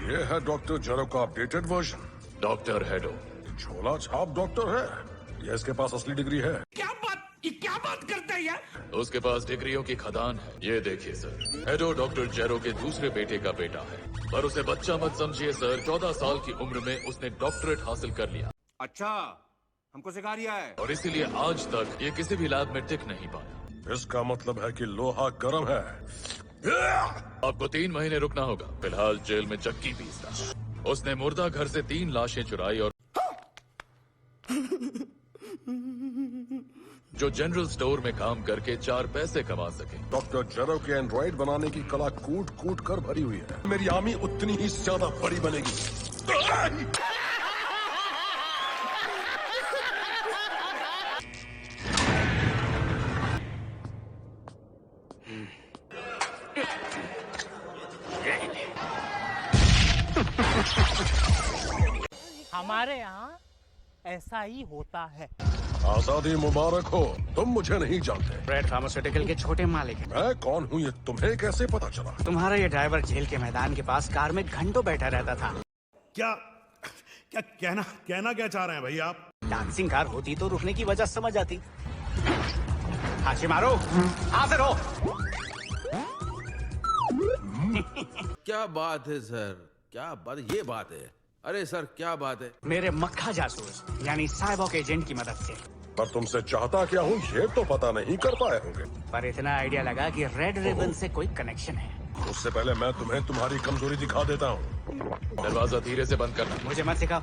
ये है डॉक्टर जेरो का अपडेटेड वर्जन। डॉक्टर हेडो। झोला छाप डॉक्टर है। ये इसके पास असली डिग्री है। क्या बात करता है यार? उसके पास डिग्रियों की खदान है। ये देखिए सर, हेडो डॉक्टर जेरो के दूसरे बेटे का बेटा है, पर उसे बच्चा मत समझिए सर। 14 साल की उम्र में उसने डॉक्टरेट हासिल कर लिया। अच्छा, हमको सिखा रिया है। और इसीलिए आज तक ये किसी भी लैब में टिक नहीं पाया। इसका मतलब है कि लोहा गर्म है। आपको 3 महीने रुकना होगा। फिलहाल जेल में चक्की पीसता। उसने मुर्दा घर से 3 लाशें चुराई और जो जनरल स्टोर में काम करके 4 पैसे कमा सके। डॉक्टर जेरो के एंड्रॉइड बनाने की कला कूट कूट कर भरी हुई है। मेरी आर्मी उतनी ही ज्यादा बड़ी बनेगी। हमारे यहाँ ऐसा ही होता है। आजादी मुबारक हो। तुम मुझे नहीं जानते। ब्रेड फार्मास्यूटिकल के छोटे मालिक हैं। मैं कौन हूँ ये तुम्हें कैसे पता चला? तुम्हारा ये ड्राइवर जेल के मैदान के पास कार में घंटों बैठा रहता था। क्या क्या कहना क्या चाह रहे हैं भाई आप? डांसिंग कार होती तो रुकने की वजह समझ आती। हाथी मारो, हाजिर हो। क्या बात है सर, क्या बात, ये बात है। अरे सर क्या बात है। मेरे मक्खा जासूस यानी साइबॉग एजेंट की मदद से। पर तुमसे चाहता क्या हूँ ये तो पता नहीं कर पाए होंगे। पर इतना आइडिया लगा कि रेड रिबन से कोई कनेक्शन है। उससे पहले मैं तुम्हें तुम्हारी कमजोरी दिखा देता हूँ। दरवाजा धीरे से बंद करना। मुझे मत सिखाओ।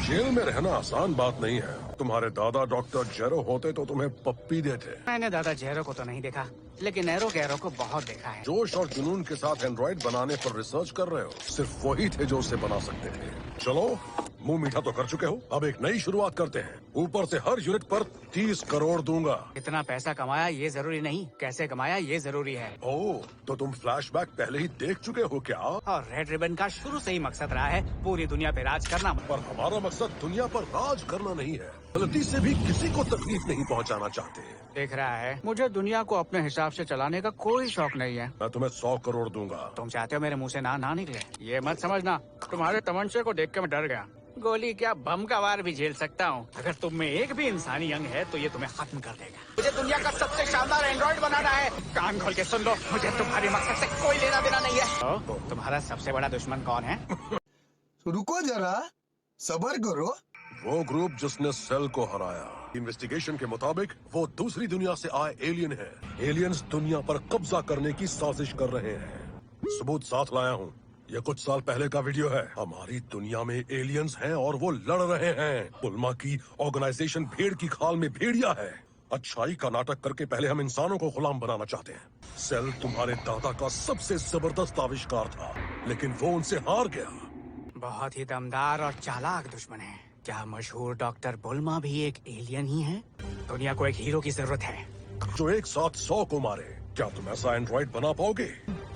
जेल में रहना आसान बात नहीं है। तुम्हारे दादा डॉक्टर जेरो होते तो तुम्हें पप्पी देते। मैंने दादा जेरो को तो नहीं देखा, लेकिन एरो गैरो को बहुत देखा है। जोश और जुनून के साथ एंड्रॉइड बनाने पर रिसर्च कर रहे हो। सिर्फ वही थे जो उसे बना सकते थे। चलो, मुंह मीठा तो कर चुके हो, अब एक नई शुरुआत करते हैं। ऊपर से हर यूनिट पर 30 करोड़ दूंगा। इतना पैसा कमाया ये जरूरी नहीं, कैसे कमाया ये जरूरी है। ओह, तो तुम फ्लैशबैक पहले ही देख चुके हो क्या? और रेड रिबन का शुरू से ही मकसद रहा है पूरी दुनिया पे राज करना। पर हमारा मकसद दुनिया पर राज करना नहीं है। गलती से भी किसी को तकलीफ नहीं पहुंचाना चाहते। देख रहा है, मुझे दुनिया को अपने हिसाब से चलाने का कोई शौक नहीं है। मैं तुम्हें 100 करोड़ दूंगा। तुम चाहते हो मेरे मुंह से ना निकले? ये मत समझना, तुम्हारे तमंचे को देख के मैं डर गया। गोली क्या, बम का वार भी झेल सकता हूँ। अगर तुम में एक भी इंसानी अंग है तो ये तुम्हें खत्म कर देगा। मुझे दुनिया का सबसे शानदार एंड्रॉइड बनाना है। कान खोल के सुन लो, मुझे तुम्हारे मकसद से कोई लेना देना नहीं है। तो तुम्हारा सबसे बड़ा दुश्मन कौन है? रुको जरा, सब्र करो। वो ग्रुप जिसने सेल को हराया। इन्वेस्टिगेशन के मुताबिक वो दूसरी दुनिया से आए एलियन है। एलियंस दुनिया पर कब्जा करने की साजिश कर रहे हैं। सबूत साथ लाया हूँ। ये कुछ साल पहले का वीडियो है। हमारी दुनिया में एलियंस हैं और वो लड़ रहे हैं। पुलमा की ऑर्गेनाइजेशन भेड़ की खाल में भेड़िया है। अच्छाई का नाटक करके पहले हम इंसानों को गुलाम बनाना चाहते हैं। सेल तुम्हारे दादा का सबसे जबरदस्त आविष्कार था, लेकिन वो उनसे हार गया। बहुत ही दमदार और चालाक दुश्मन है। क्या मशहूर डॉक्टर बुल्मा भी एक एलियन ही है? दुनिया को एक हीरो की जरूरत है जो एक साथ 100 को मारे। क्या तुम ऐसा एंड्रॉइड बना पाओगे?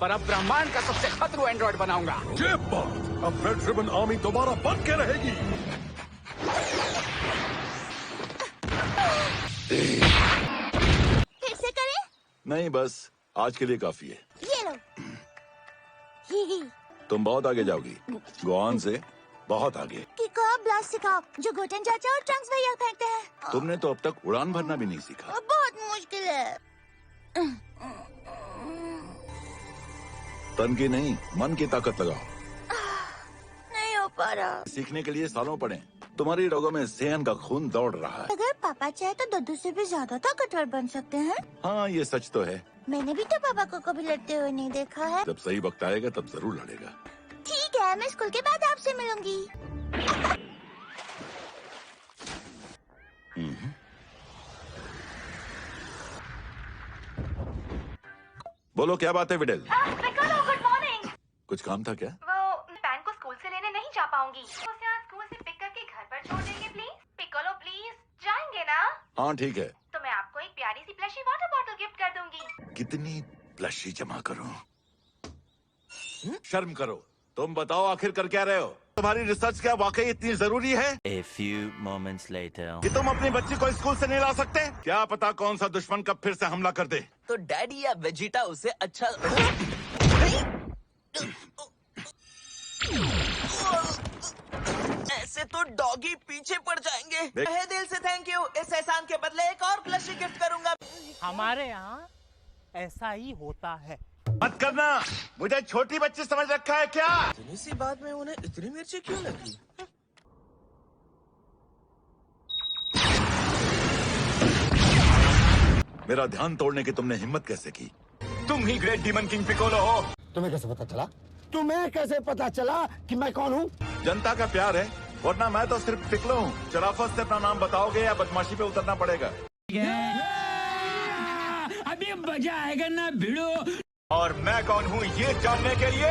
पर अब ब्रह्मांड का सबसे खतरू एंड्रॉइड बनाऊंगा। ये बात, अब रेड रिबन आर्मी दोबारा बन के रहेगी। फिर से करें? नहीं, बस आज के लिए काफी है। ये लो। तुम बहुत आगे जाओगी। गोआन से बहुत आगे। किको आप ब्लास्ट सिखाओ, जो गोटन चाचा और ट्रंक्स भैया फेंकते हैं। तुमने तो अब तक उड़ान भरना भी नहीं सीखा। बहुत मुश्किल है। तन की नहीं, मन की ताकत लगाओ। नहीं हो पा रहा। सीखने के लिए सालों पड़े। तुम्हारी रगों में सेहन का खून दौड़ रहा है। अगर पापा चाहे तो दद्दू से भी ज्यादा ताकतवर बन सकते हैं। हाँ, ये सच तो है। मैंने भी तो पापा को कभी लड़ते हुए नहीं देखा है। जब सही वक्त आएगा तब जरूर लड़ेगा। ठीक है, मैं स्कूल के बाद आपसे मिलूंगी। बोलो, क्या बात है विडेल? Good morning. कुछ काम था क्या? वो पैन को स्कूल से लेने नहीं जा पाऊंगी। उसे आज स्कूल से पिक करके घर पर छोड़ देंगे प्लीज। पिकोलो प्लीज, जाएंगे ना? हाँ ठीक है। तो मैं आपको एक प्यारी सी प्लशी वाटर बॉटल गिफ्ट कर दूंगी। कितनी प्लशी जमा करूं? शर्म करो। तुम बताओ आखिर कर क्या रहे हो? तुम्हारी रिसर्च क्या वाकई इतनी जरूरी है? A few moments later. कि तुम अपनी बच्ची को स्कूल से नहीं ला सकते? क्या पता कौन सा दुश्मन कब फिर से हमला कर दे। तो डैडी या वेजिटा उसे अच्छा तो डॉगी पीछे पड़ जाएंगे। तहे दिल से थैंक यू। इस एहसान के बदले एक और प्लशी गिफ्ट करूंगा। हमारे यहाँ ऐसा ही होता है। मत करना, मुझे छोटी बच्ची समझ रखा है क्या? इतनी सी बात में उन्हें इतनी मिर्ची क्यों लगी? मेरा ध्यान तोड़ने की तुमने हिम्मत कैसे की? तुम ही ग्रेट डीमन किंग पिकोलो हो। तुम्हें कैसे पता चला? तुम्हें कैसे पता चला कि मैं कौन हूँ? जनता का प्यार है, वरना मैं तो सिर्फ पिकलो हूँ। शराफत से अपना नाम बताओगे या बदमाशी पे उतरना पड़ेगा? अभी मजा आएगा ना भिड़ो। और मैं कौन हूँ ये जानने के लिए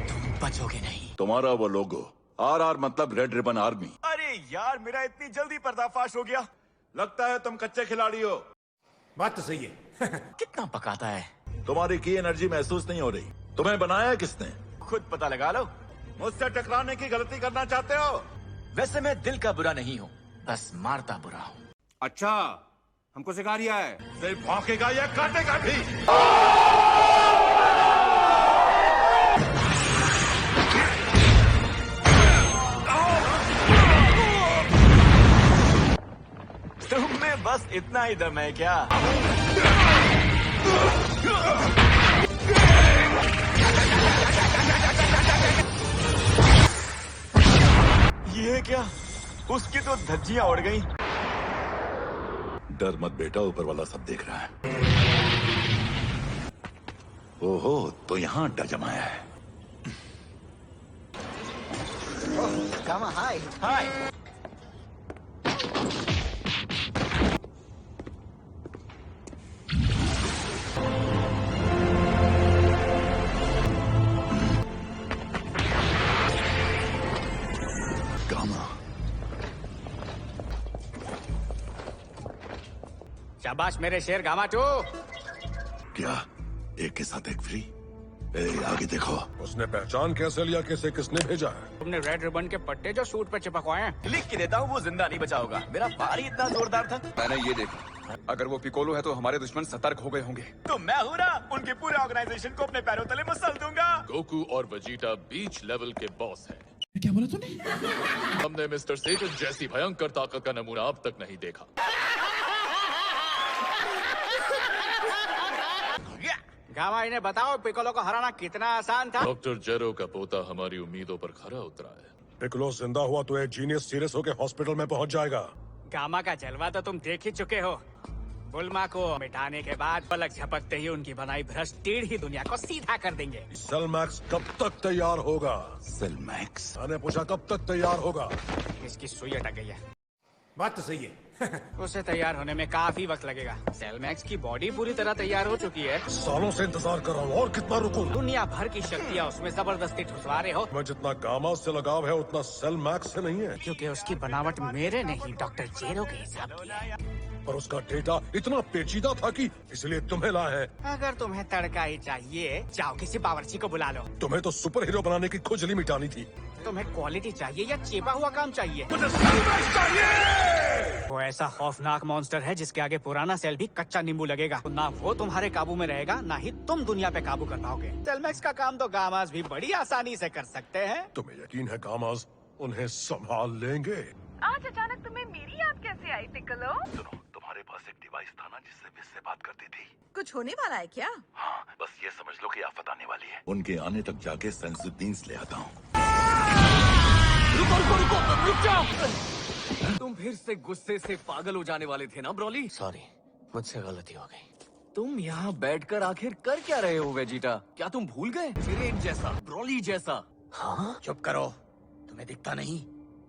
तुम बचोगे नहीं। तुम्हारा वो लोगो RR मतलब रेड रिबन आर्मी। अरे यार, मेरा इतनी जल्दी पर्दाफाश हो गया। लगता है तुम कच्चे खिलाड़ी हो। बात तो सही है। कितना पकाता है। तुम्हारी की एनर्जी महसूस नहीं हो रही। तुम्हें बनाया किसने? खुद पता लगा लो। मुझसे टकराने की गलती करना चाहते हो? वैसे मैं दिल का बुरा नहीं हूँ, बस मारता बुरा हूँ। अच्छा, हमको सिखा रिया है। सिर्फ भौंकेगा या काटेगा भी? तुम में बस इतना ही दम है क्या? ये क्या? उसकी तो धज्जियां उड़ गई। डर मत बेटा, ऊपर वाला सब देख रहा है। ओहो, तो यहाँ अड्डा जमाया है। गामा हाय। हाय। शाबाश मेरे शेर गामा टू। क्या एक के साथ एक फ्री? आगे देखो। उसने पहचान कैसे लिया किसे किसने भेजा है? तुमने रेड रिबन के पट्टे जो सूट पे चिपकवाए हैं। लिख के देता हूँ, वो जिंदा नहीं बचा होगा। मेरा बार ही इतना जोरदार था। मैंने ये देखा, अगर वो पिकोलो है तो हमारे दुश्मन सतर्क हो गए होंगे। तो मैं हूँ ना, उनके पूरे ऑर्गेनाइजेशन को अपने पैरों तले मसल दूंगा। गोकू और वेजिटा बीच लेवल के बॉस हैं। क्या बोला तूने? हमने मिस्टर सेटन जैसी भयंकर ताकत का नमूना अब तक नहीं देखा। गामा इन्हें बताओ पिकोलो को हराना कितना आसान था। डॉक्टर जेरो का पोता हमारी उम्मीदों पर खरा उतरा है। पिकलो जिंदा हुआ तो एक जीनियस सीरियस होकर हॉस्पिटल में पहुंच जाएगा। गामा का जलवा तो तुम देख ही चुके हो। बुल्मा को मिटाने के बाद पलक झपकते ही उनकी बनाई भ्रष्ट टीढ़ ही दुनिया को सीधा कर देंगे। सेल मैक्स कब तक तैयार होगा? सेल मैक्स? मैंने पूछा कब तक तैयार होगा? इसकी सुई अटक गई है। बात तो सही है। उसे तैयार होने में काफी वक्त लगेगा। सेल मैक्स की बॉडी पूरी तरह तैयार हो चुकी है। सालों से इंतजार कर रहा हूँ, और कितना रुकूं? दुनिया भर की शक्तियाँ उसमें जबरदस्ती ठुसवा रहे हो। मैं जितना गामा से लगाव है उतना सेल मैक्स से नहीं है। क्योंकि उसकी बनावट मेरे नहीं डॉक्टर जेरो के हिसाब की है। पर उसका डेटा इतना पेचीदा था कि इसलिए तुम्हें लाए हैं। अगर तुम्हें तड़का ही चाहिए, जाओ किसी बावर्ची को बुला लो। तुम्हें तो सुपर हीरो बनाने की खुजली मिटानी थी। तुम्हें क्वालिटी चाहिए या चेपा हुआ काम चाहिए? वो ऐसा खौफनाक मॉन्स्टर है जिसके आगे पुराना सेल भी कच्चा नींबू लगेगा। ना वो तुम्हारे काबू में रहेगा, ना ही तुम दुनिया पे काबू कर पाओगे। सेलमैक्स का काम तो गामास भी बड़ी आसानी से कर सकते हैं। तुम्हें यकीन है गामास उन्हें संभाल लेंगे? आज अचानक तुम्हें मेरी याद कैसे आई पिकोलो? सुनो, तुम्हारे पास एक डिवाइस था ना जिससे विस से बात करती थी? कुछ होने वाला है क्या? हाँ, बस ये समझ लो कि आफत आने वाली है। उनके आने तक जाके सेंसिटीव्स ले आता हूँ। रुक जाओ। तुम फिर से गुस्से से पागल हो जाने वाले थे ना ब्रोली? सॉरी, मुझसे गलती हो गई। तुम यहाँ बैठकर आखिर कर क्या रहे हो वेजिटा? क्या तुम भूल गए? जिरेन जैसा, ब्रोली जैसा। हाँ, चुप करो। तुम्हें दिखता नहीं?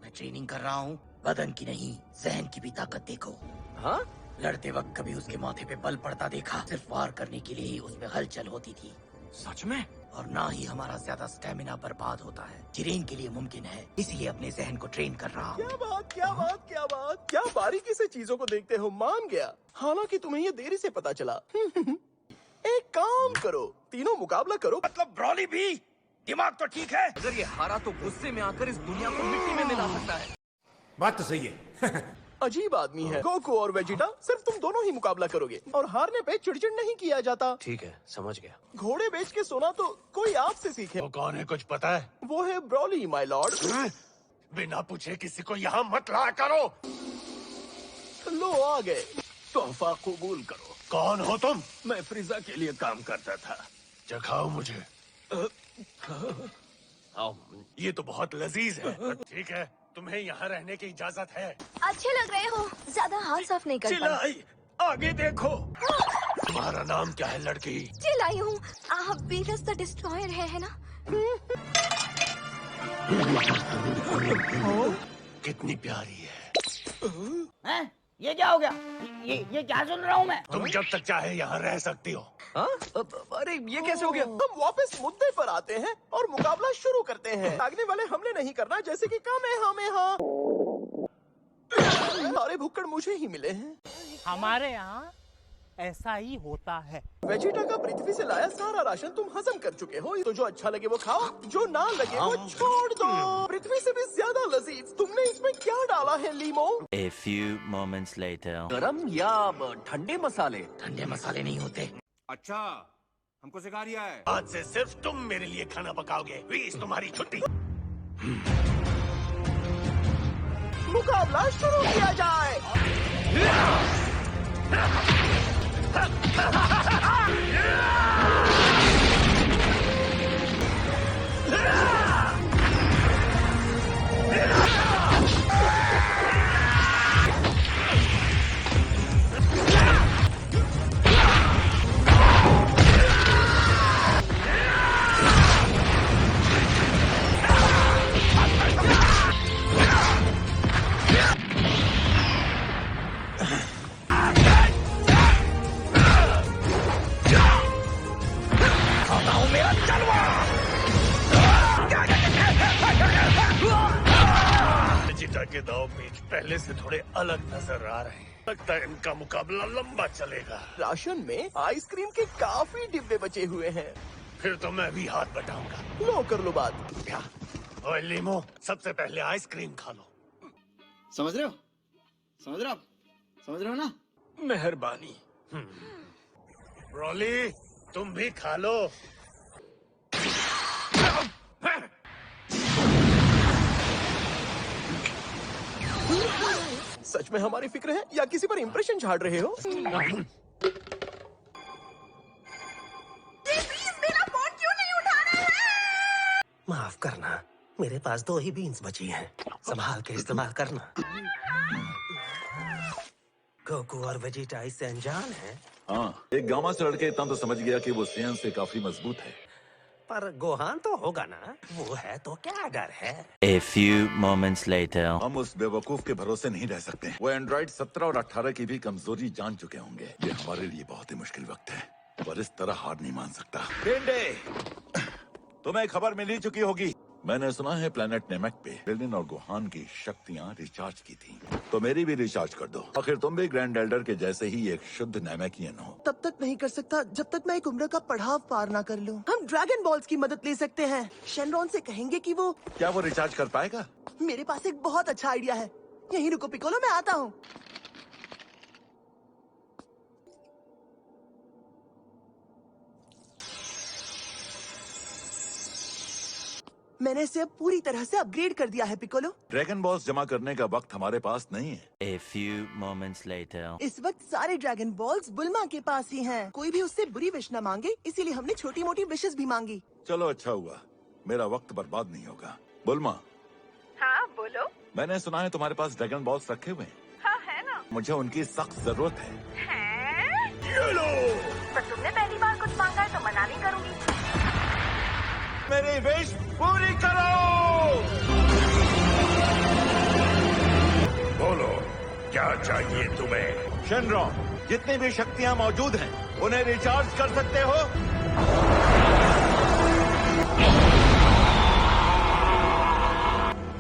मैं ट्रेनिंग कर रहा हूँ, बदन की नहीं जहन की भी ताकत देखो। हाँ? लड़ते वक्त कभी उसके माथे पे बल पड़ता देखा? सिर्फ वार करने के लिए ही उसमें हलचल होती थी। सच में? और ना ही हमारा ज्यादा स्टेमिना बर्बाद होता है। जिरेन के लिए मुमकिन है, इसलिए अपने जहन को ट्रेन कर रहा हूँ। क्या बात, क्या बात, क्या बात, क्या बारीकी से चीजों को देखते हो। मान गया, हालांकि तुम्हें ये देरी से पता चला। एक काम करो, तीनों मुकाबला करो। मतलब ब्रॉली भी? दिमाग तो ठीक है। अगर ये हारा तो गुस्से में आकर इस दुनिया को मिट्टी में मिला सकता है। बात तो सही है। अजीब आदमी है। गोकू और वेजिटा, सिर्फ तुम दोनों ही मुकाबला करोगे और हारने पे चिड़चिड़ नहीं किया जाता। ठीक है, समझ गया। घोड़े बेच के सोना तो कोई आपसे सीखे। वो कौन है, कुछ पता है? वो है ब्रॉली माय लॉर्ड। बिना पूछे किसी को यहाँ मत लाया करो। लो आ गए, तोहफा कबूल करो। कौन हो तुम? मैं फ्रीजा के लिए काम करता था। चखाओ मुझे। ये तो बहुत लजीज है। ठीक है, तुम्हें यहाँ रहने की इजाजत है। अच्छे लग रहे हो, ज्यादा हाथ साफ नहीं कर पाई। चिल्लाई, आगे देखो। तुम्हारा नाम क्या है लड़की? चिल्लाई हूँ, आप वीनस द डिस्ट्रॉयर है ना? कितनी प्यारी है। हैं? ये क्या हो गया? ये क्या सुन रहा हूँ मैं? तुम जब तक चाहे यहाँ रह सकती हो। अरे ये कैसे हो गया? हम वापस मुद्दे पर आते हैं और मुकाबला शुरू करते हैं। भागने वाले हमले नहीं करना, जैसे कि कामेहामेहा। सारे भुक्कड़ मुझे ही मिले हैं। हमारे यहाँ ऐसा ही होता है। वेजिटा का पृथ्वी से लाया सारा राशन तुम हजम कर चुके हो, तो जो अच्छा लगे वो खाओ, जो ना लगे वो छोड़ दो। पृथ्वी से भी ज्यादा लजीज तुमने इसमें क्या डाला है लीमो? A few moments later. गरम या ठंडे मसाले? ठंडे मसाले नहीं होते। अच्छा, हमको सिखा रिया है। आज से सिर्फ तुम मेरे लिए खाना पकाओगे। प्लीज, तुम्हारी छुट्टी। मुकाबला शुरू किया जाए। वेजिटा के दाव पेच पहले से थोड़े अलग नजर आ रहे हैं। लगता है इनका मुकाबला लंबा चलेगा। राशन में आइसक्रीम के काफी डिब्बे बचे हुए हैं। फिर तो मैं भी हाथ बटाऊंगा। लो कर लो बात। क्या? ओए लीमो, सबसे पहले आइसक्रीम खा लो। समझ रहे हो? समझ रहे हो? समझ रहे हो ना? मेहरबानी। ब्रोली, तुम भी खा लो। सच में हमारी फिक्र है या किसी पर इंप्रेशन झाड़ रहे हो? प्लीज मेरा फोन क्यों नहीं उठा रहे हैं? माफ करना, मेरे पास 2 ही बीन्स बची हैं। संभाल के इस्तेमाल करना। गोकू और वेजिटा इससे अनजान है। हाँ, एक गामा से लड़के इतना तो समझ गया कि वो सेहन से काफी मजबूत है। पर गोहान तो होगा ना, वो है तो क्या डर है। A few moments later. हम उस बेवकूफ के भरोसे नहीं रह सकते। वो एंड्रॉइड 17 और 18 की भी कमजोरी जान चुके होंगे। ये हमारे लिए बहुत ही मुश्किल वक्त है, पर इस तरह हार नहीं मान सकता। तुम्हें खबर मिल ही चुकी होगी। मैंने सुना है प्लेनेट नेमेक पे क्रिलिन और गोहान की शक्तियाँ रिचार्ज की थी, तो मेरी भी रिचार्ज कर दो। आखिर तुम भी ग्रैंड एल्डर के जैसे ही एक शुद्ध नेमेकियन हो। तब तक नहीं कर सकता जब तक मैं एक उम्र का पड़ाव पार ना कर लूं। हम ड्रैगन बॉल्स की मदद ले सकते हैं। शेनरॉन से कहेंगे कि वो क्या वो रिचार्ज कर पाएगा? मेरे पास एक बहुत अच्छा आइडिया है। यहीं रुको पिकोलो, मैं आता हूँ। मैंने इसे अब पूरी तरह से अपग्रेड कर दिया है पिकोलो। ड्रैगन बॉल्स जमा करने का वक्त हमारे पास नहीं है। A few moments later. इस वक्त सारे ड्रैगन बॉल्स बुल्मा के पास ही हैं। कोई भी उससे बुरी विश न मांगे, इसीलिए हमने छोटी मोटी विशेस भी मांगी। चलो अच्छा हुआ, मेरा वक्त बर्बाद नहीं होगा। बुल्मा। हाँ बोलो। मैंने सुना है तुम्हारे पास ड्रैगन बॉल्स रखे हुए हैं। हाँ है ना। मुझे उनकी सख्त जरूरत है। ये लो। पर तुमने पहली बार कुछ मांगा है तो मना नहीं करूँगी। मेरी विश पूरी करो। बोलो, क्या चाहिए तुम्हें? शेनरॉन, जितनी भी शक्तियाँ मौजूद हैं, उन्हें रिचार्ज कर सकते हो?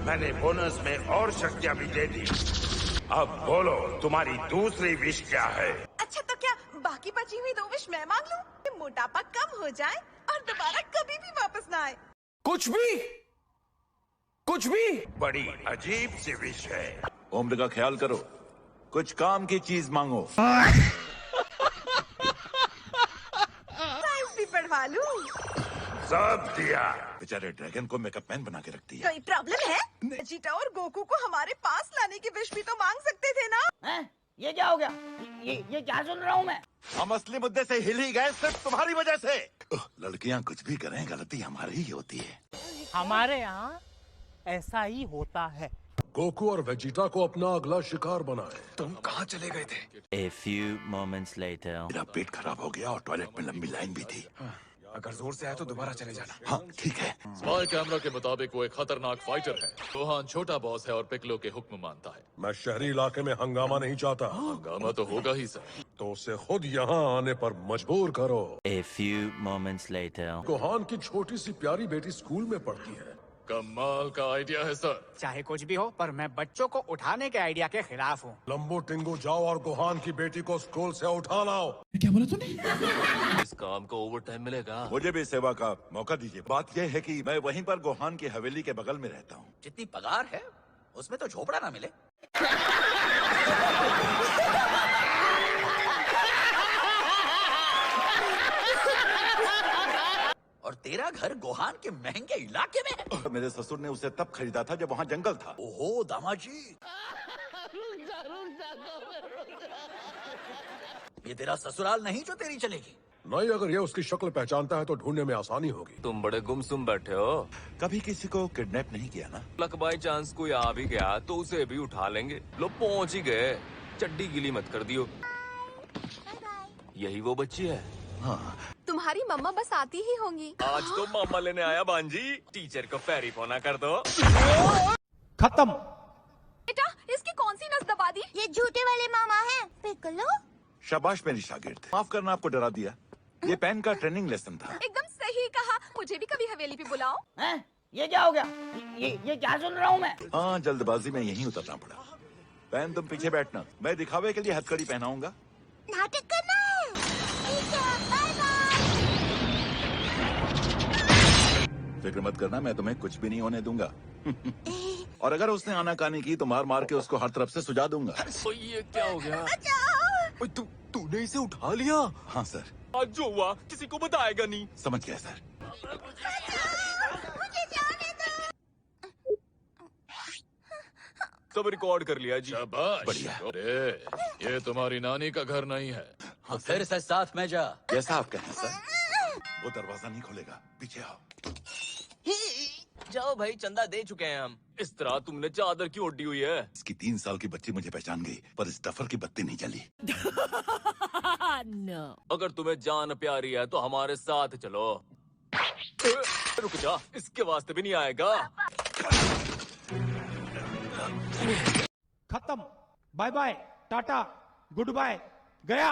मैंने बोनस में और शक्तियाँ भी दे दी। अब बोलो, तुम्हारी दूसरी विश क्या है? अच्छा तो क्या बाकी बची हुई 2 विश मैं मांग लूं? कि मोटापा कम हो जाए और दोबारा कभी भी वापस ना आए। कुछ भी बड़ी अजीब सी विश है। उम्र का ख्याल करो, कुछ काम की चीज मांगो। साइंस भी पढ़वा लूं। सब दिया। बेचारे ड्रैगन को मेकअप मैन बना के रखती है। कोई प्रॉब्लम है? वेजिटा और गोकू को हमारे पास लाने की विश भी तो मांग सकते थे ना? हैं? ये क्या हो गया? ये क्या सुन रहा हूँ मैं? हम असली मुद्दे से हिल ही गए सिर्फ तुम्हारी वजह से। लड़कियां कुछ भी करें, गलती हमारी ही होती है। हमारे यहाँ ऐसा ही होता है। गोकू और वेजिटा को अपना अगला शिकार बनाए। तुम कहाँ चले गए थे? A few moments later. मेरा पेट खराब हो गया और टॉयलेट में लंबी लाइन भी थी। अगर जोर से आए तो दोबारा चले जाना। हाँ ठीक है। स्पाई कैमरा के मुताबिक वो एक खतरनाक फाइटर है। गोहान छोटा बॉस है और पिकलो के हुक्म मानता है। मैं शहरी इलाके में हंगामा नहीं चाहता। हंगामा तो होगा ही सर। तो उसे खुद यहाँ आने पर मजबूर करो। A few moments later. Gohan की छोटी सी प्यारी बेटी स्कूल में पढ़ती है। कमाल का आइडिया है सर। चाहे कुछ भी हो, पर मैं बच्चों को उठाने के आइडिया के खिलाफ हूँ। लंबो टिंगो जाओ और गोहान की बेटी को स्कूल से उठा लाओ। क्या बोला तूने? इस काम को ओवर टाइम मिलेगा। मुझे भी सेवा का मौका दीजिए। बात यह है कि मैं वहीं पर गोहान की हवेली के बगल में रहता हूँ। जितनी पगार है उसमें तो झोपड़ा ना मिले। और तेरा घर गोहान के महंगे इलाके में है। मेरे ससुर ने उसे तब खरीदा था जब वहाँ जंगल था। ओहो दामाजी, ये तेरा ससुराल नहीं जो तेरी चलेगी। नहीं, अगर ये उसकी शक्ल पहचानता है तो ढूंढने में आसानी होगी। तुम बड़े गुमसुम बैठे हो। कभी किसी को किडनैप नहीं किया ना? लक बाई चांस कोई आ भी गया तो उसे भी उठा लेंगे। लो पहुंच ही गए, चड्डी गीली मत कर दियो। यही वो बच्ची है। हाँ। तुम्हारी मम्मा बस आती ही होंगी। आज तो मामा लेने आया बांजी। टीचर को पैरी पोना कर दो। खत्म। बेटा इसकी कौन सी नस दबा दी? ये झूठे वाले मामा हैं। पिकलो? शाबाश मेरी शागिर्द। माफ करना, आपको डरा दिया। ये पेन का ट्रेनिंग लेसन था। एकदम सही कहा। मुझे भी कभी हवेली पे बुलाओ। हैं? ये क्या हो गया? ये क्या सुन रहा हूँ मैं? हाँ, जल्दबाजी में यहीं उतरना पड़ा। पेन तुम पीछे बैठना, मैं दिखावे के लिए हथकड़ी पहनाऊंगा। नाटक करना है। ठीक है, बाय बाय। फिक्र मत करना, मैं तुम्हें कुछ भी नहीं होने दूंगा। और अगर उसने आनाकानी की तो मार मार के उसको हर तरफ से सुझा दूंगा। तो ये क्या हो गया? तूने इसे उठा लिया? हाँ सर। आज जो हुआ किसी को बताएगा नहीं। समझ गया सर। सब रिकॉर्ड कर लिया जी। शाबाश। बढ़िया। अरे ये तुम्हारी नानी का घर नहीं है। हाँ, फिर से साथ में जा। जैसा आप कहें सर। वो दरवाजा नहीं खोलेगा, पीछे आओ। जाओ भाई, चंदा दे चुके हैं हम। इस तरह तुमने चादर क्यों ओढ़ी हुई है? इसकी 3 साल की बच्ची मुझे पहचान गई, पर इस डफर की बत्ती नहीं जली। No. अगर तुम्हें जान प्यारी है तो हमारे साथ चलो। रुक जा, इसके वास्ते भी नहीं आएगा। खत्म। Bye bye, tata, goodbye, गया।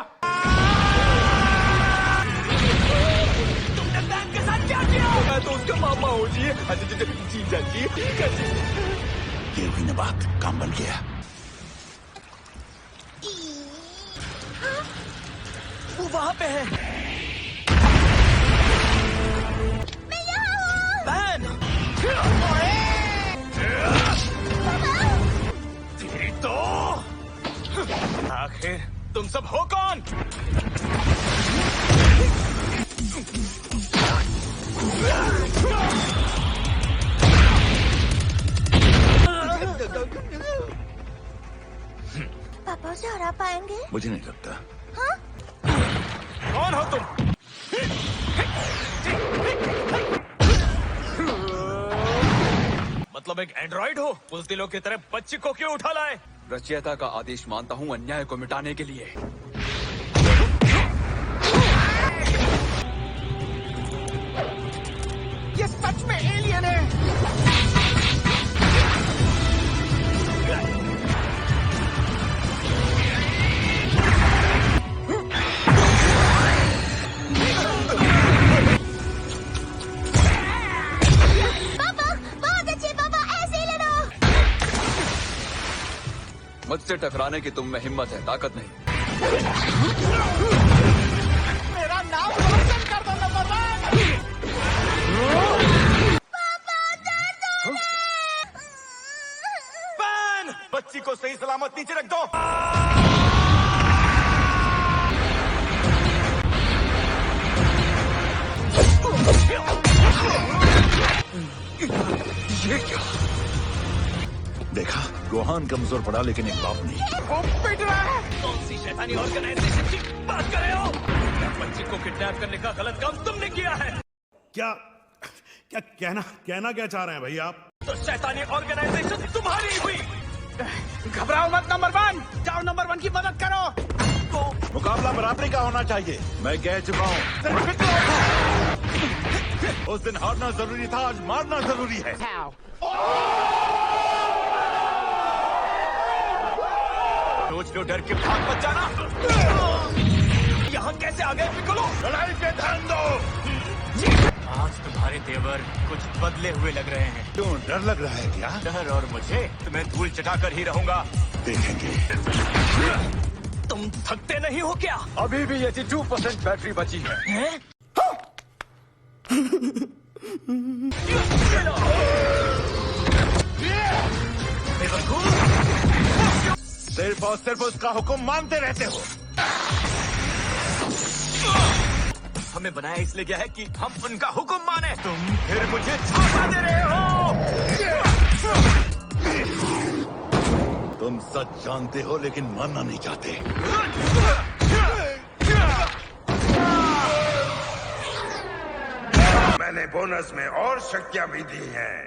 के साथ क्या किया? मैं तो उसका मामा हूँ जी। जीजा जी। ये हुई ना बात, काम बन गया। वो वहाँ पे है। मैं यहाँ हूँ। बैन। तेरी तो आखिर तुम सब हो कौन? पापा से हरा पाएंगे? मुझे नहीं लगता। कौन हो तुम? मतलब एक एंड्रॉइड हो? बुज़दिलों की तरह बच्ची को क्यों उठा लाए? रचयिता का आदेश मानता हूँ अन्याय को मिटाने के लिए। ये सच में एलियन है। पापा, बहुत अच्छे पापा, ऐसे ही लड़ो। मुझसे टकराने की तुम में हिम्मत है, ताकत नहीं। मेरा नाम रोशन कर दो नंबर 1। पापा, दर्द हो रहा है। बैन! बच्ची को सही सलामत नीचे रख दो। ये क्या? देखा, गोहान कमजोर पड़ा लेकिन एक बाप नहीं। वो पिट रहा है। कौन सी शैतानी ऑर्गेनाइजेशन की बात कर रहे हो? बच्ची को किडनैप करने का गलत काम तुमने किया है। क्या क्या कहना क्या चाह रहे हैं भाई आप? तो शैतानी ऑर्गेनाइजेशन तुम्हारी हुई। घबराओ मत नंबर 1, जाओ नंबर 1 की मदद करो। मुकाबला बराबरी का होना चाहिए। मैं कह चुका हूँ। उस दिन हारना जरूरी था, आज मारना जरूरी है। रोज रो डर के भाग मत जाना। यहाँ कैसे आ गए पिकोलो? लड़ाई पे ध्यान दो। आज तुम्हारे तेवर कुछ बदले हुए लग रहे हैं। क्यों, डर लग रहा है क्या? डर और मुझे तुम्हें धूल चटाकर ही रहूंगा। देखेंगे। तुम थकते नहीं हो क्या? अभी भी 82% बैटरी बची है। सिर्फ और सिर्फ उसका हुक्म मानते रहते हो। हमें बनाया इसलिए गया है कि हम उनका हुक्म माने। तुम फिर मुझे छापा दे रहे हो। तुम सच जानते हो लेकिन मानना नहीं चाहते। मैंने बोनस में और शक्तियां भी दी हैं।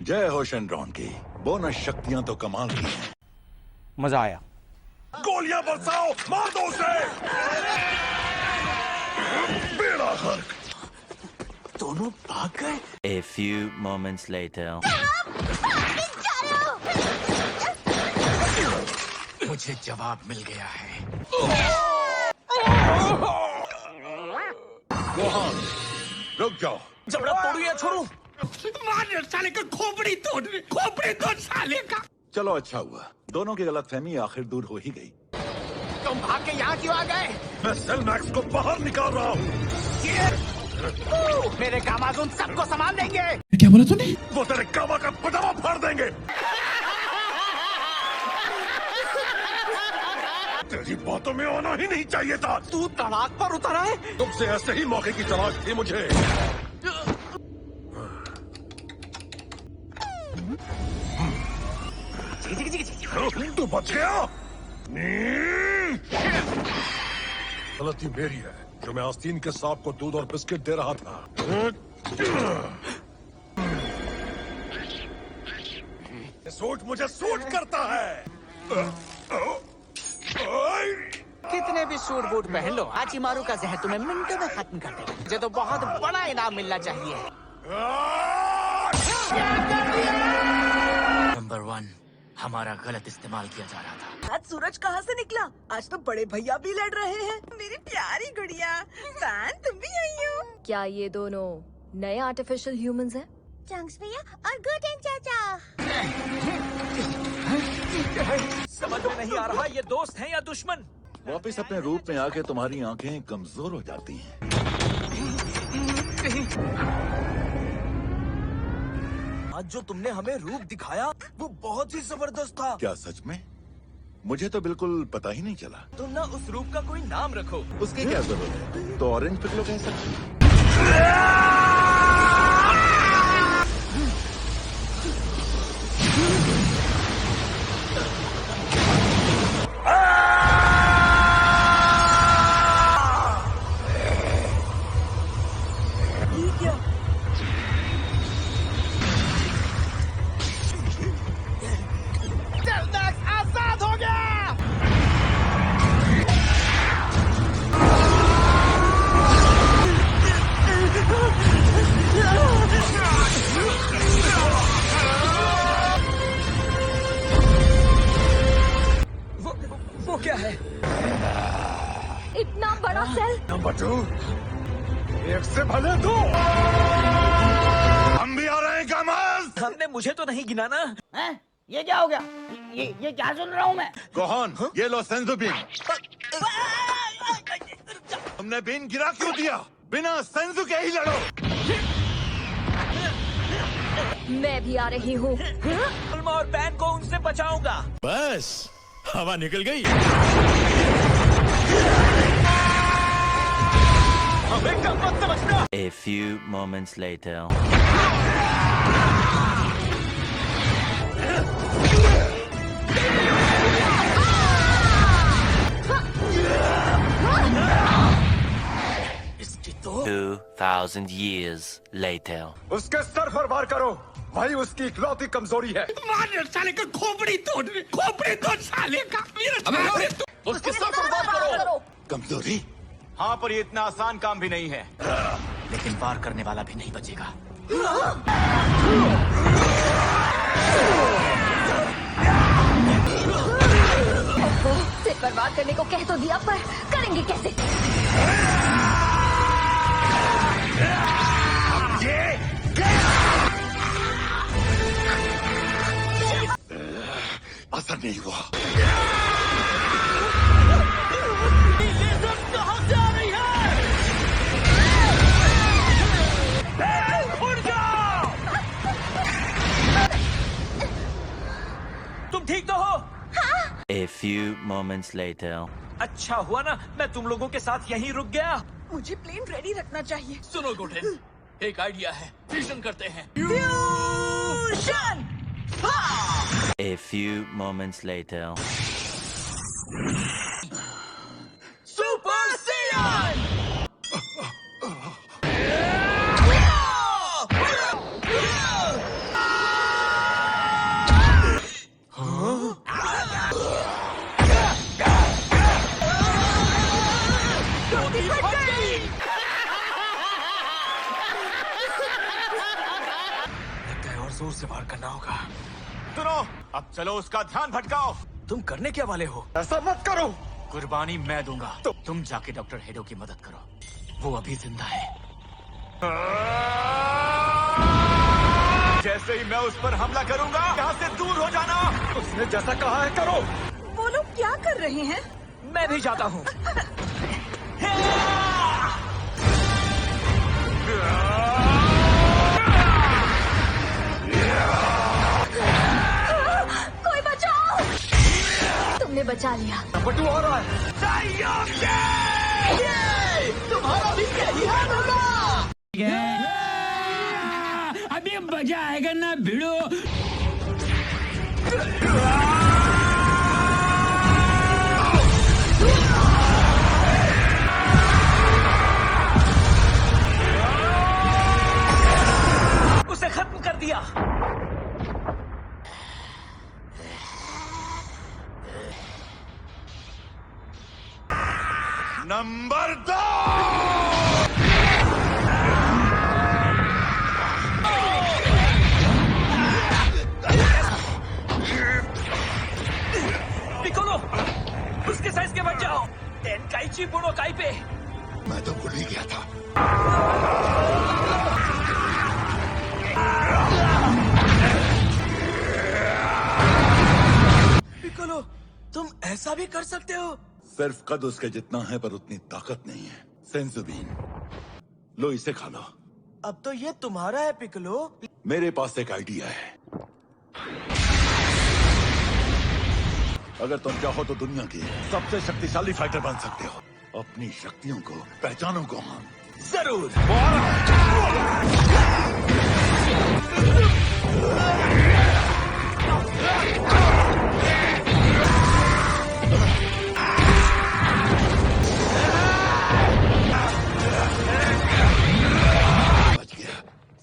जय हो शेनरॉन की। बोनस शक्तियां तो कमाल की हैं। मजा आया। गोलियां बरसाओ, मार दो उसे। बेड़ा गर्क। दोनों भाग गए। A few moments later. मुझे जवाब मिल गया है। गोहान, रुक जाओ। जबड़ा तोड़ू या छोड़ू? मार साले का खोपड़ी तोड़ साले का। चलो अच्छा हुआ, दोनों की गलतफहमी आखिर दूर हो ही गई। तुम भाग के यहाँ क्यों आ गए? मैं सेल मैक्स को बाहर निकाल रहा हूँ। मेरे कामाज़ून सबको संभाल देंगे। क्या बोला तूने? वो तेरे कामा का पजामा फाड़ देंगे। तेरी बातों में आना ही नहीं चाहिए था। तू तड़ाक पर उतरा है। तुमसे ऐसे ही मौके की तलाश थी मुझे। तू बच गया। गलती मेरी है जो मैं आस्तीन के सांप को दूध और बिस्किट दे रहा था। सूट मुझे सूट करता है। कितने भी सूट बूट पहन लो, आचिमारू का जहर तुम्हें मिनटों में खत्म कर देगा। मुझे तो बहुत बड़ा इनाम मिलना चाहिए। नंबर 1, हमारा गलत इस्तेमाल किया जा रहा था। आज सूरज कहाँ से निकला? आज तो बड़े भैया भी लड़ रहे हैं। मेरी प्यारी गुड़िया, फैन तुम भी आई हो? क्या ये दोनों नए आर्टिफिशियल ह्यूमंस हैं? चंक्स भैया और गुटेन चाचा। समझ में नहीं आ रहा ये दोस्त हैं या दुश्मन। वापिस अपने रूप में आके तुम्हारी आंखें कमजोर हो जाती हैं। आज जो तुमने हमें रूप दिखाया वो बहुत ही जबरदस्त था। क्या सच में? मुझे तो बिल्कुल पता ही नहीं चला। तुम ना उस रूप का कोई नाम रखो। उसकी क्या जरूरत है? तो ऑरेंज पिकलो कह सकते हैं। आजाद हो गया। वो क्या है? इतना बड़ा सेल। नंबर 2, एक से भले 2। हम भी आ रहे हैं गामाज। हमने मुझे तो नहीं गिना ना। ये क्या हो गया? ये क्या सुन रहा हूँ मैं? गोहान, ये लो सेंजू बीन। तुमने बीन गिरा क्यों दिया? बिना सेंजू के ही लड़ो। मैं भी आ रही हूँ। और बैन को उनसे बचाऊंगा। बस हवा निकल गई। हमें कब मत समझना। A few moments later. इसकी तो 2,000 years later. उसके सर पर वार करो, भाई उसकी इकलौती कमजोरी है। मार साले का खोपड़ी तोड़ साले का। उसके सर पर वार करो। कमजोरी? हाँ, पर ये इतना आसान काम भी नहीं है। लेकिन वार करने वाला भी नहीं बचेगा। सिर पर वार करने को कह तो दिया, पर करेंगे कैसे? असर नहीं हुआ। कहाँ से आ रही है? उड़ जाओ! तुम ठीक तो हो? A few moments later. अच्छा हुआ ना मैं तुम लोगों के साथ यहीं रुक गया। मुझे प्लेन रेडी रखना चाहिए। सुनो गोटेन, एक आइडिया है, फ्यूजन करते हैं। Fusion! A few moments later. Super सियान! लगता है और जोर से वार करना होगा। सुनो, अब चलो उसका ध्यान भटकाओ। तुम करने क्या वाले हो? ऐसा मत करो। कुर्बानी मैं दूंगा। तुम जाके डॉक्टर हेडो की मदद करो, वो अभी जिंदा है। जैसे ही मैं उस पर हमला करूंगा, यहाँ से दूर हो जाना। उसने जैसा कहा है करो। वो लोग क्या कर रहे हैं? मैं भी जाता हूँ। कोई बचाओ! तुमने बचा लिया। बटू आ रहा है। तुम्हारा भी यही हाल होगा। अभी मजा आएगा ना भिड़ो। उसे खत्म कर दिया। नंबर 2। पिकोलो, उसके साइज के बच जाओ। टेनकाइची बुडोकाई पे। मैं तो भूल ही गया था। पिकोलो, तुम ऐसा भी कर सकते हो? सिर्फ कद उसके जितना है, पर उतनी ताकत नहीं है। सेंसुबीन, लो इसे खा लो। अब तो ये तुम्हारा है पिकोलो। मेरे पास एक आइडिया है। अगर तुम चाहो तो दुनिया की सबसे शक्तिशाली फाइटर बन सकते हो। अपनी शक्तियों को पहचानो गोहान। जरूर।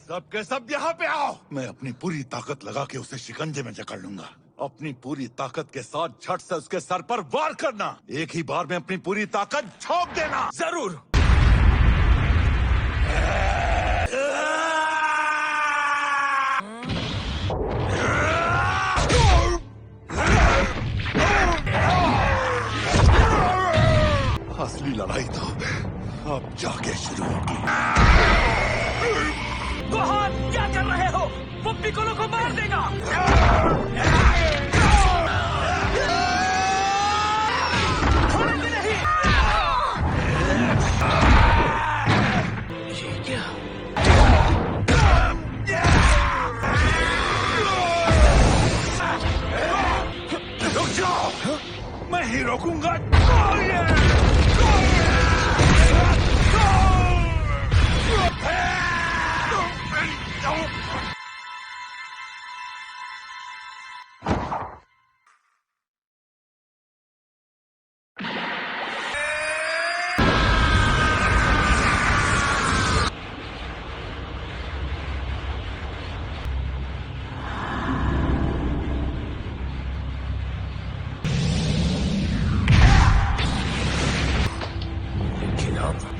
सबके सब यहाँ पे आओ। मैं अपनी पूरी ताकत लगा के उसे शिकंजे में जकड़ लूंगा। अपनी पूरी ताकत के साथ झट से उसके सर पर वार करना। एक ही बार में अपनी पूरी ताकत झोंक देना। जरूर। असली लड़ाई तो अब जाके शुरू होगी। गोहान, क्या कर रहे हो? वो पिकोलो को मार देगा। छोड़ेंगे नहीं। ये क्या? नहीं रोकूंगा।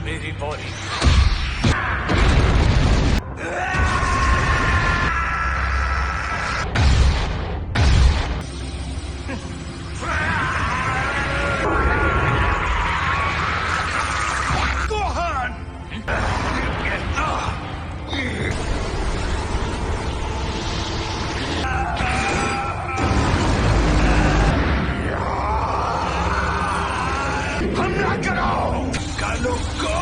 मेरी बॉडी हमला करो, कालो को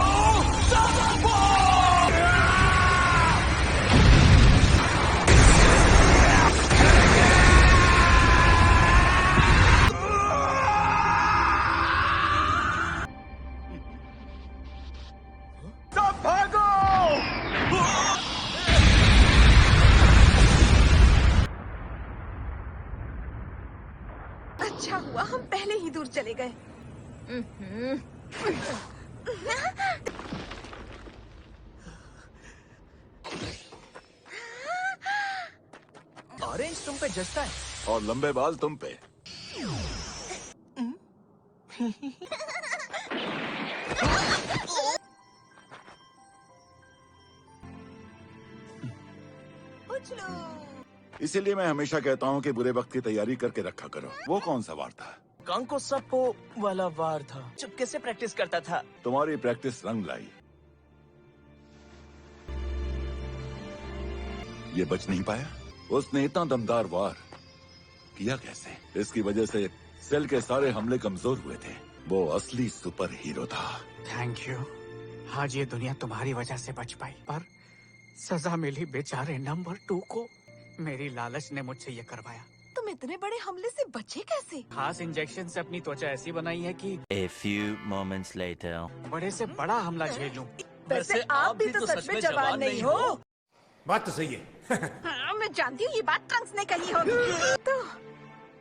सब भागो। अच्छा हुआ हम पहले ही दूर चले गए। ऑरेंज तुम पे जचता है। और लंबे बाल तुम पे। इसीलिए मैं हमेशा कहता हूँ कि बुरे वक्त की तैयारी करके रखा करो। वो कौन सा वार था? कांको सप्पो वाला वार था। चुपके से प्रैक्टिस करता था। तुम्हारी प्रैक्टिस रंग लाई। ये बच नहीं पाया। उसने इतना दमदार वार किया कैसे? इसकी वजह से सेल के सारे हमले कमजोर हुए थे। वो असली सुपर हीरो था। Thank you. आज ये दुनिया तुम्हारी वजह से बच पाई, पर सजा मिली बेचारे नंबर 2 को। मेरी लालच ने मुझसे ये करवाया। तुम इतने बड़े हमले से बचे कैसे? खास इंजेक्शन से अपनी त्वचा ऐसी बनाई है कि A few moments later. बड़े से बड़ा हमला झेल लूं। वैसे आप भी तो सच में जवान नहीं हो। बात तो सही है। हाँ, मैं जानती हूँ ये बात ट्रंक्स ने कही होगी। तो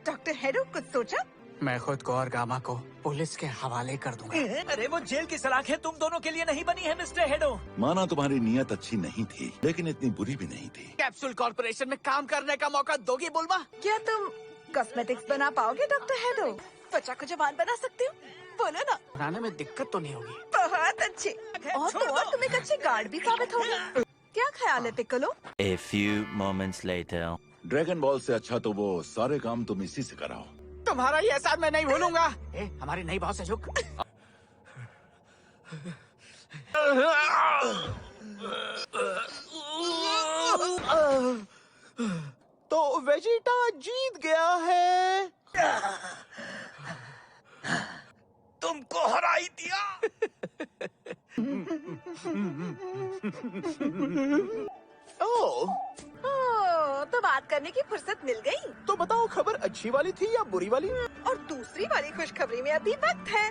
डॉक्टर हेडो कुछ सोचा? मैं खुद को और गामा को पुलिस के हवाले कर दूंगा। अरे वो जेल की सलाखें तुम दोनों के लिए नहीं बनी है मिस्टर हेडो। माना तुम्हारी नीयत अच्छी नहीं थी, लेकिन इतनी बुरी भी नहीं थी। कैप्सूल कॉर्पोरेशन में काम करने का मौका दोगी बुल्बा? क्या तुम कॉस्मेटिक्स बना पाओगे डॉक्टर हेडो? त्वचा को जवान बना सकते हो? बोलो ना। बनाने में दिक्कत तो नहीं होगी। बहुत अच्छे। और तो और तुम एक अच्छे गार्ड भी साबित होगे। क्या ख्याल है Piccolo? A few moments later. Dragon ball से अच्छा तो वो सारे काम तुम इसी से कराओ। तुम्हारा ये एहसान मैं नहीं भूलूंगा। हमारी नई बॉस से झुक। तो वेजिटा जीत गया है। तुमको हरा ही दिया। ओह, तो बात करने की फुर्सत मिल गई। तो बताओ खबर अच्छी वाली थी या बुरी वाली? और दूसरी वाली खुशखबरी में अभी वक्त है।